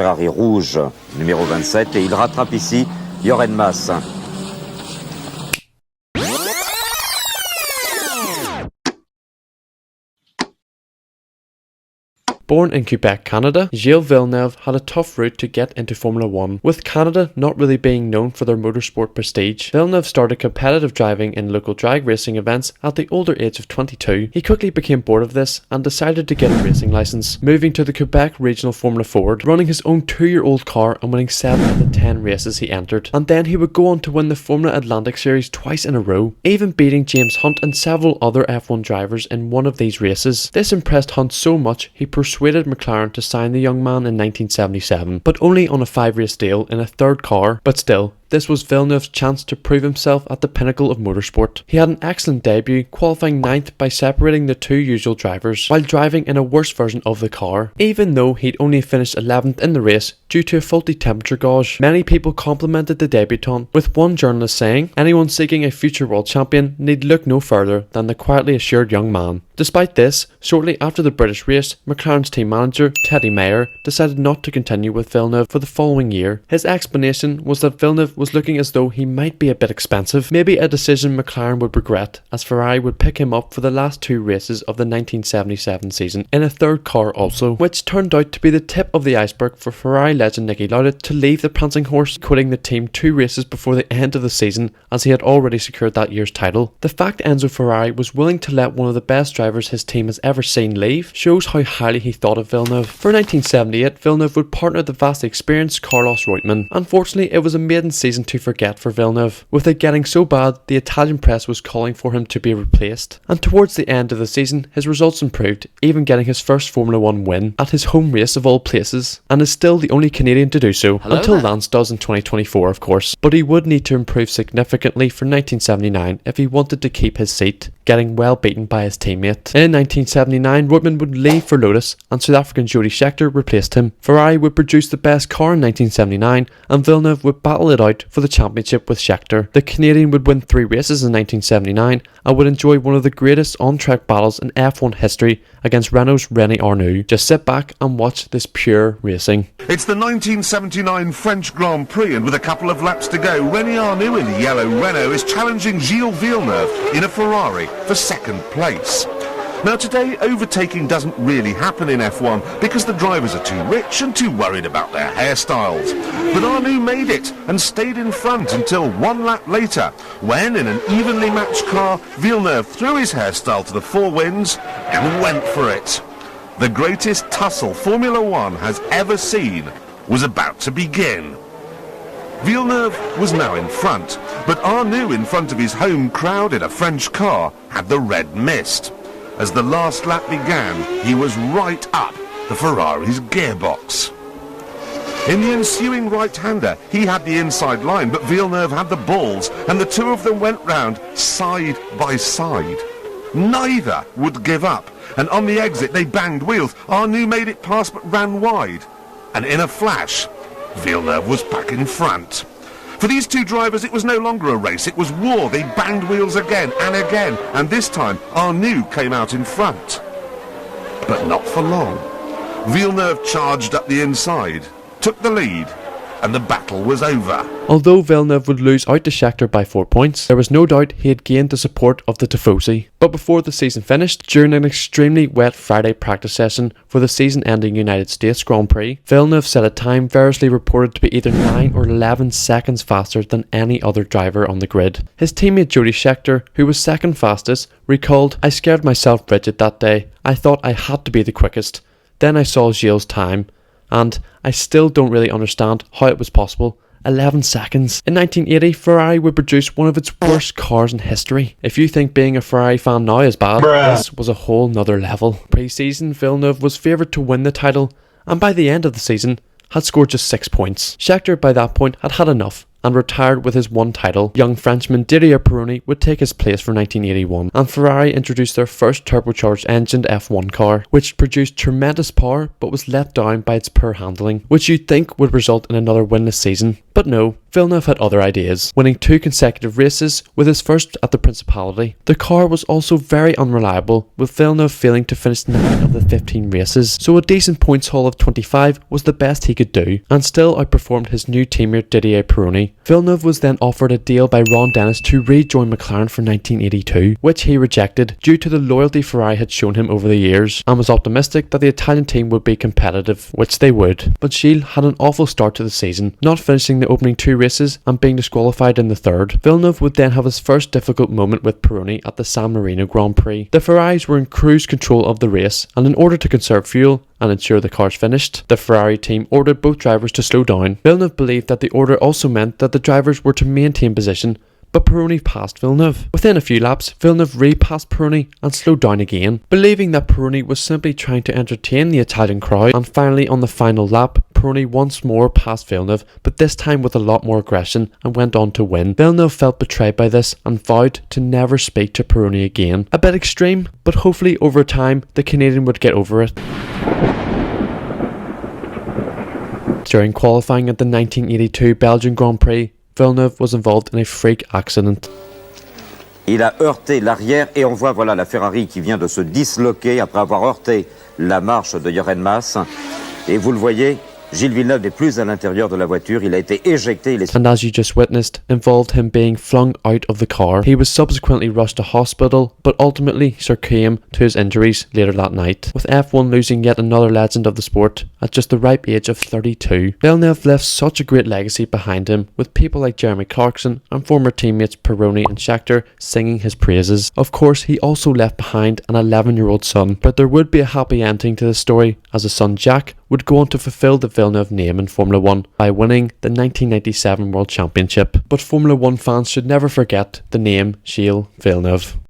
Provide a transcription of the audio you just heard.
Ferrari rouge, numéro 27, et il rattrape ici Joren Mas. Born in Quebec, Canada, Gilles Villeneuve had a tough route to get into Formula 1, with Canada not really being known for their motorsport prestige. Villeneuve started competitive driving in local drag racing events at the older age of 22. He quickly became bored of this and decided to get a racing licence, moving to the Quebec Regional Formula Ford, running his own 2-year-old car and winning 7 of the 10 races he entered. And then he would go on to win the Formula Atlantic Series twice in a row, even beating James Hunt and several other F1 drivers in one of these races. This impressed Hunt so much he persuaded McLaren to sign the young man in 1977, but only on a 5-race deal in a third car. But still, this was Villeneuve's chance to prove himself at the pinnacle of motorsport. He had an excellent debut, qualifying 9th by separating the 2 usual drivers, while driving in a worse version of the car, even though he'd only finished 11th in the race due to a faulty temperature gauge. Many people complimented the debutant, with one journalist saying, "Anyone seeking a future world champion need look no further than the quietly assured young man." Despite this, shortly after the British race, McLaren's team manager, Teddy Mayer, decided not to continue with Villeneuve for the following year. His explanation was that Villeneuve was looking as though he might be a bit expensive, maybe a decision McLaren would regret, as Ferrari would pick him up for the last 2 races of the 1977 season in a third car also, which turned out to be the tip of the iceberg for Ferrari legend Niki Lauda to leave the prancing horse, quitting the team 2 races before the end of the season, as he had already secured that year's title. The fact Enzo Ferrari was willing to let one of the best drivers his team has ever seen leave shows how highly he thought of Villeneuve. For 1978, Villeneuve would partner the vastly experienced Carlos Reutemann. Unfortunately, it was a maiden season to forget for Villeneuve, with it getting so bad the Italian press was calling for him to be replaced. And towards the end of the season, his results improved, even getting his first Formula 1 win at his home race of all places, and is still the only Canadian to do so, until Lance does in 2024 of course. But he would need to improve significantly for 1979 if he wanted to keep his seat, getting well beaten by his teammate. In 1979, Reutemann would leave for Lotus and South African Jody Scheckter replaced him. Ferrari would produce the best car in 1979 and Villeneuve would battle it out for the championship with Scheckter. The Canadian would win 3 races in 1979 and would enjoy one of the greatest on-track battles in F1 history against Renault's René Arnoux. Just sit back and watch this pure racing. It's the 1979 French Grand Prix, and with a couple of laps to go, René Arnoux in the yellow Renault is challenging Gilles Villeneuve in a Ferrari for 2nd place. Now today, overtaking doesn't really happen in F1 because the drivers are too rich and too worried about their hairstyles. But Arnoux made it and stayed in front until 1 lap later, when in an evenly matched car, Villeneuve threw his hairstyle to the 4 winds and went for it. The greatest tussle Formula 1 has ever seen was about to begin. Villeneuve was now in front, but Arnoux in front of his home crowd in a French car had the red mist. As the last lap began, he was right up the Ferrari's gearbox. In the ensuing right-hander, he had the inside line, but Villeneuve had the balls, and the 2 of them went round side by side. Neither would give up, and on the exit they banged wheels. Arnoux made it past but ran wide, and in a flash, Villeneuve was back in front. For these 2 drivers, it was no longer a race, it was war. They banged wheels again and again, and this time Arnoux came out in front. But not for long. Villeneuve charged up the inside, took the lead, and the battle was over. Although Villeneuve would lose out to Scheckter by 4 points, there was no doubt he had gained the support of the Tifosi. But before the season finished, during an extremely wet Friday practice session for the season-ending United States Grand Prix, Villeneuve set a time variously reported to be either 9 or 11 seconds faster than any other driver on the grid. His teammate Jody Scheckter, who was 2nd fastest, recalled, "I scared myself rigid that day. I thought I had to be the quickest. Then I saw Gilles' time, and I still don't really understand how it was possible. 11 seconds. In 1980, Ferrari would produce one of its worst cars in history. If you think being a Ferrari fan now is bad, this was a whole nother level. Pre-season, Villeneuve was favoured to win the title, and by the end of the season, had scored just 6 points. Scheckter by that point had had enough and retired with his one title. Young Frenchman Didier Pironi would take his place for 1981, and Ferrari introduced their first turbocharged engined F1 car, which produced tremendous power but was let down by its poor handling, which you'd think would result in another winless season. But no, Villeneuve had other ideas, winning 2 consecutive races, with his first at the Principality. The car was also very unreliable, with Villeneuve failing to finish 9 of the 15 races, so a decent points haul of 25 was the best he could do, and still outperformed his new teammate Didier Pironi. Villeneuve was then offered a deal by Ron Dennis to rejoin McLaren for 1982, which he rejected due to the loyalty Ferrari had shown him over the years, and was optimistic that the Italian team would be competitive, which they would. But Gilles had an awful start to the season, not finishing the opening 2 races and being disqualified in the third. Villeneuve would then have his first difficult moment with Pironi at the San Marino Grand Prix. The Ferraris were in cruise control of the race, and in order to conserve fuel and ensure the cars finished, the Ferrari team ordered both drivers to slow down. Villeneuve believed that the order also meant that the drivers were to maintain position, but Pironi passed Villeneuve. Within a few laps, Villeneuve repassed Pironi and slowed down again, believing that Pironi was simply trying to entertain the Italian crowd, and finally on the final lap, Pironi once more passed Villeneuve, but this time with a lot more aggression, and went on to win. Villeneuve felt betrayed by this and vowed to never speak to Pironi again. A bit extreme, but hopefully over time the Canadian would get over it. During qualifying at the 1982 Belgian Grand Prix, Villeneuve was involved in a freak accident. Il a heurté l'arrière et on voit voilà la Ferrari qui vient de se disloquer après avoir heurté la marche de Jochen Mass. Et vous le voyez, Gilles Villeneuve n'est plus à l'intérieur de la voiture, il a été éjecté. And as you just witnessed, involved him being flung out of the car. He was subsequently rushed to hospital, but ultimately succumbed to his injuries later that night, with F1 losing yet another legend of the sport at just the ripe age of 32. Villeneuve left such a great legacy behind him, with people like Jeremy Clarkson and former teammates Pironi and Scheckter singing his praises. Of course, he also left behind an 11-year-old son, but there would be a happy ending to the story, as his son Jack would go on to fulfill the Villeneuve name in Formula 1 by winning the 1997 World Championship. But Formula 1 fans should never forget the name Gilles Villeneuve.